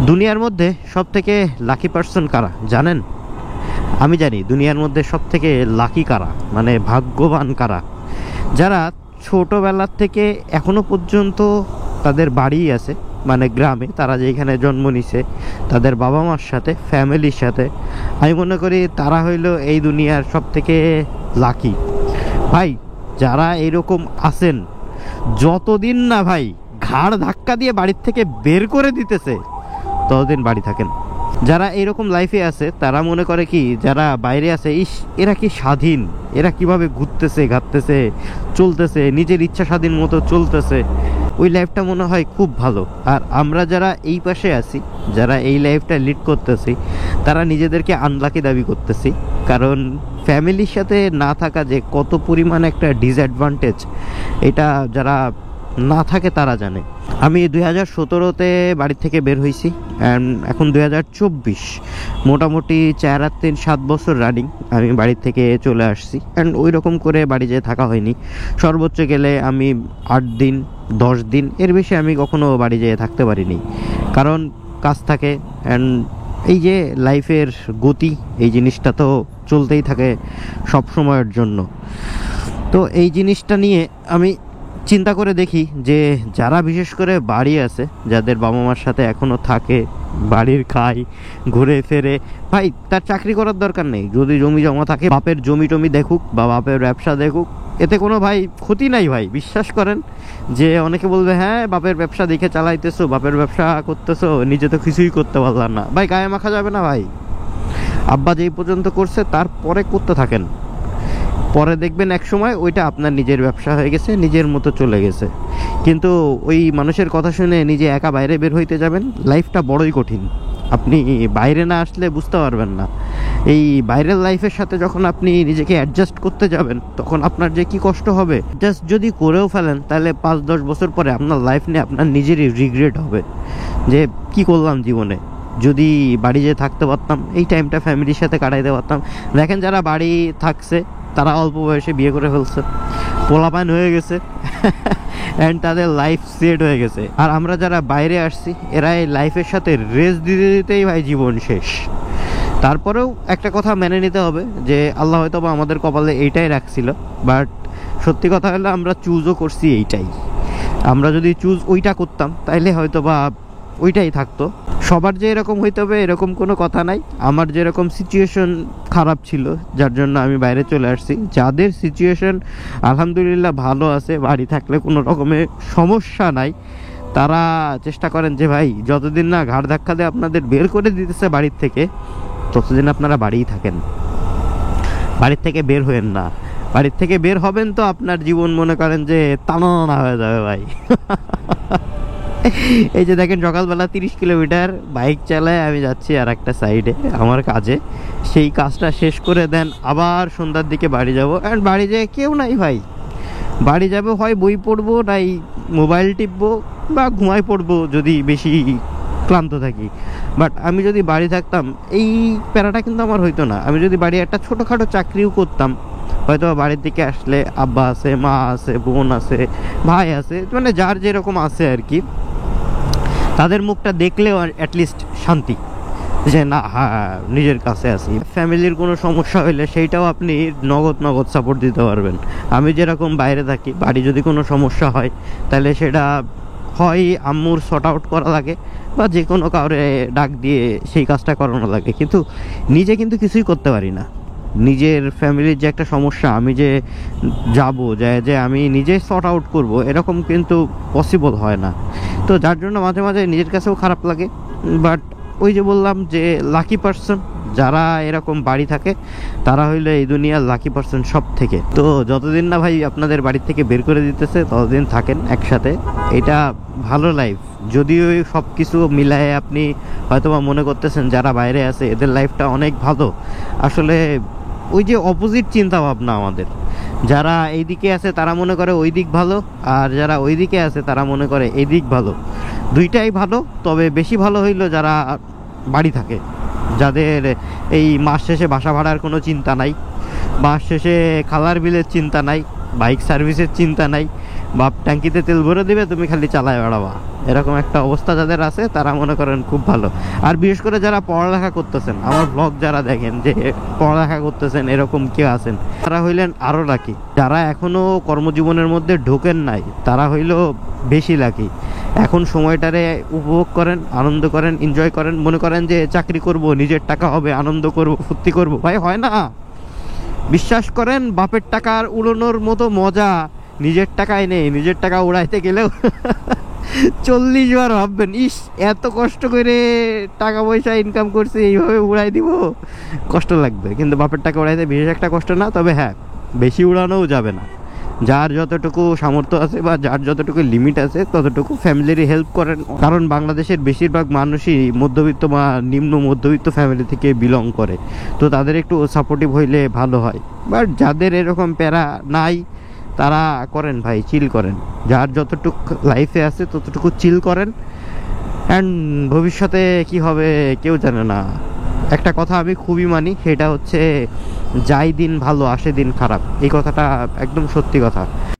দুনিয়ার মধ্যে সবথেকে লাকি পার্সন কারা জানেন? আমি জানি দুনিয়ার মধ্যে সবথেকে লাকি কারা, মানে ভাগ্যবান কারা। যারা ছোটবেলার থেকে এখনো পর্যন্ত তাদের বাড়ি আছে, মানে গ্রামে, তারা যেখানে জন্ম নিছে তাদের বাবা মার সাথে, ফ্যামিলির সাথে। আমি মনে করি তারা হইল এই দুনিয়ার সবথেকে লাকি ভাই। যারা এরকম আছেন, যতদিন না ভাই ঘাড় ধাক্কা দিয়ে বাড়ির থেকে বের করে দিতেছে ততদিন বাড়ি থাকেন। যারা এরকম লাইফে আছে তারা মনে করে কি, যারা বাইরে আছে, ইস এরা কি স্বাধীন, এরা কিভাবে ঘুরতেছে, ঘাটতেছে, চলতেছে, নিজের ইচ্ছা স্বাধীন মতো চলতেছে, ওই লাইফটা মনে হয় খুব ভালো। আর আমরা যারা এই পাশে আছি, যারা এই লাইফটা লিড করতেছি, তারা নিজেদেরকে আনলাকি দাবি করতেছি। কারণ ফ্যামিলির সাথে না থাকা যে কত পরিমাণ একটা ডিসঅ্যাডভান্টেজ, এটা যারা না থাকে তারা জানে। আমি 2017-তে বাড়ি থেকে বের হয়েছি, অ্যান্ড এখন 2024, মোটামুটি 4-7 বছর রানিং আমি বাড়ি থেকে চলে আসছি। অ্যান্ড ওই রকম করে বাড়ি যেয়ে থাকা হয়নি, সর্বোচ্চ গেলে আমি 8 দিন 10 দিন, এর বেশি আমি কখনো বাড়ি যেয়ে থাকতে পারিনি। কারণ কাজ থাকে, অ্যান্ড এই যে লাইফের গতি, এই জিনিসটা তো চলতেই থাকে সব সময়ের জন্য। তো এই জিনিসটা নিয়ে আমি চিন্তা করে দেখি যে যারা বিশেষ করে বাড়ি আছে, যাদের বাবা মার সাথে এখনও থাকে, বাড়ির খায়, ঘুরে ফেরে, ভাই তার চাকরি করার দরকার নেই। যদি জমি জমা থাকে, বাপের জমি টমি দেখুক বা বাপের ব্যবসা দেখুক, এতে কোনো ভাই ক্ষতি নাই ভাই, বিশ্বাস করেন। যে অনেকে বলবে হ্যাঁ বাপের ব্যবসা দেখে চালাইতেছো, বাপের ব্যবসা করতেছো, নিজে তো কিছুই করতে পারলাম না, ভাই গায়ে মাখা যাবে না ভাই। আব্বা যেই পর্যন্ত করছে তারপরে করতে থাকেন, পরে দেখবেন এক সময় ওইটা আপনার নিজের ব্যবসা হয়ে গেছে, নিজের মতো চলে গেছে। কিন্তু ওই মানুষের কথা শুনে নিজে একা বাইরে বের হইতে যাবেন, লাইফটা বড়ই কঠিন। আপনি বাইরে না আসলে বুঝতে পারবেন না। এই বাইরের লাইফের সাথে যখন আপনি নিজেকে অ্যাডজাস্ট করতে যাবেন, তখন আপনার যে কি কষ্ট হবে। জাস্ট যদি করেও ফেলেন, তাহলে 5-10 বছর পরে আপনার লাইফ নিয়ে আপনার নিজেরই রিগ্রেট হবে যে কি করলাম জীবনে, যদি বাড়ি যেয়ে থাকতে পারতাম, এই টাইমটা ফ্যামিলির সাথে কাটাইতে পারতাম। দেখেন যারা বাড়ি থাকছে তারা অল্প বয়সে বিয়ে করে ফেলছে, পোলাপান হয়ে গেছে, অ্যান্ড তাদের লাইফ সেট হয়ে গেছে। আর আমরা যারা বাইরে আসছি, এরা এই লাইফের সাথে রেস দিতে দিতেই ভাই জীবন শেষ। তারপরেও একটা কথা মেনে নিতে হবে যে আল্লাহ হয়তো বা আমাদের কপালে এইটাই রাখছিল, বাট সত্যি কথা হলো আমরা চুজও করছি এইটাই। আমরা যদি চুজ ওইটা করতাম তাইলে হয়তো বা ওইটাই থাকতো। সবার যে এরকম হইতে হবে এরকম কোনো কথা নাই। আমার যেরকম সিচুয়েশন খারাপ ছিল, যার জন্য আমি বাইরে চলে আসছি, যাদের সিচুয়েশন আলহামদুলিল্লাহ ভালো আছে, বাড়ি থাকলে কোনো রকমের সমস্যা নাই, তারা চেষ্টা করেন যে ভাই যতদিন না ঘাড় ধাক্কা দিয়ে আপনাদের বের করে দিতেছে বাড়ির থেকে, ততদিন আপনারা বাড়িই থাকেন, বাড়ির থেকে বের হয়েন না। বাড়ির থেকে বের হবেন তো আপনার জীবন মনে করেন যে টানা হয়ে যাবে ভাই। এই যে দেখেন সকালবেলা 30 কিলোমিটার বাইক চালায় আমি যাচ্ছি আর একটা সাইডে আমার কাজে, সেই কাজটা শেষ করে দেন আবার সন্ধ্যার দিকে বাড়ি যাব। অ্যান্ড বাড়ি যেয়ে কেউ নাই ভাই, বাড়ি যাবে হয় বই পড়বো, নাই মোবাইল টিপবো, বা ঘুমাই পড়বো যদি বেশি ক্লান্ত থাকি। বাট আমি যদি বাড়ি থাকতাম এই প্যারাটা কিন্তু আমার হইতো না। আমি যদি বাড়ি একটা ছোটোখাটো চাকরিও করতাম, হয়তো বাড়ির দিকে আসলে আব্বা আছে, মা আছে, বোন আছে, ভাই আছে, মানে যার যেরকম আছে আর কি, তাদের মুখটা দেখলেও অ্যাটলিস্ট শান্তি, যে না হ্যাঁ নিজের কাছে আছি। ফ্যামিলির কোনো সমস্যা হইলে সেইটাও আপনি নগদ সাপোর্ট দিতে পারবেন। আমি যেরকম বাইরে থাকি, বাড়ি যদি কোনো সমস্যা হয় তাহলে সেটা হয় আম্মুর সর্ট আউট করা লাগে, বা যে কোনো কাউরে ডাক দিয়ে সেই কাজটা করানো লাগে, কিন্তু নিজে কিন্তু কিছুই করতে পারি না। নিজের ফ্যামিলির যে একটা সমস্যা, আমি যে যাবো যে আমি নিজে সর্ট আউট করবো, এরকম কিন্তু পসিবল হয় না। তো যার জন্য মাঝে মাঝে নিজের কাছেও খারাপ লাগে। বাট ওই যে বললাম যে লাকি পার্সন যারা এরকম বাড়ি থাকে, তারা হইলো এই দুনিয়ার লাকি পার্সন সব থেকে। তো যতদিন না ভাই আপনাদের বাড়ি থেকে বের করে দিতেছে ততদিন থাকেন একসাথে, এটা ভালো লাইফ। যদিও সব কিছু মিলায়ে আপনি হয়তোবা মনে করতেছেন যারা বাইরে আছে এদের লাইফটা অনেক ভালো, আসলে ওই যে অপোজিট চিন্তা ভাবনা আমাদের। যারা এই দিকে আছে তারা মনে করে ওই দিক ভালো, আর যারা ওই দিকে আছে তারা মনে করে এই দিক ভালো। দুইটাই ভালো, তবে বেশি ভালো হইলো যারা বাড়ি থাকে, যাদের এই মাস শেষে বাসা ভাড়ার কোনো চিন্তা নাই, মাস শেষে খালার বিলের চিন্তা নাই, বাইক সার্ভিসের চিন্তা নাই, বাপ ট্যাঙ্কিতে তেল ভরে দিবে, তুমি খালি চালায় বেড়াবা, এরকম একটা অবস্থা যাদের আছে তারা মনে করেন খুব ভালো। আর বিশেষ করে যারা পড়ালেখা করতেছেন, আমার ব্লগ যারা দেখেন যে পড়ালেখা করতেছেন এরকম কেউ আছেন, তারা হইলেন আরও লাকি। যারা এখনও কর্মজীবনের মধ্যে ঢোকেন নাই তারা হইল বেশি লাকি। এখন সময়টারে উপভোগ করেন, আনন্দ করেন, এনজয় করেন। মনে করেন যে চাকরি করব, নিজের টাকা হবে, আনন্দ করব, ফুর্তি করব, ভাই হয় না। বিশ্বাস করেন বাপের টাকার উড়ানোর মতো মজা নিজের টাকায় নেই। নিজের টাকা উড়াইতে গেলেও 40 বার ভাববেন, ইস এত কষ্ট করে টাকা পয়সা ইনকাম করছি, এইভাবে উড়াই দিব, কষ্ট লাগবে। কিন্তু বাপের টাকা উড়াইতে বিশেষ একটা কষ্ট না। তবে হ্যাঁ, বেশি উড়ানোও যাবে না। যার যতটুকু সামর্থ্য আছে বা যার যতটুকু লিমিট আছে ততটুকু ফ্যামিলিরই হেল্প করেন। কারণ বাংলাদেশের বেশিরভাগ মানুষই মধ্যবিত্ত বা নিম্ন মধ্যবিত্ত ফ্যামিলি থেকে বিলং করে, তো তাদের একটু সাপোর্টিভ হইলে ভালো হয়। বাট যাদের এরকম প্যারা নাই তারা করেন ভাই, চিল করেন, যার যতটুকু লাইফে আছে ততটুকু চিল করেন। অ্যান্ড ভবিষ্যতে কি হবে কেউ জানে না। একটা কথা আমি খুবই মানি, সেটা হচ্ছে যাই দিন ভালো আসে দিন খারাপ। এই কথাটা একদম সত্যি কথা।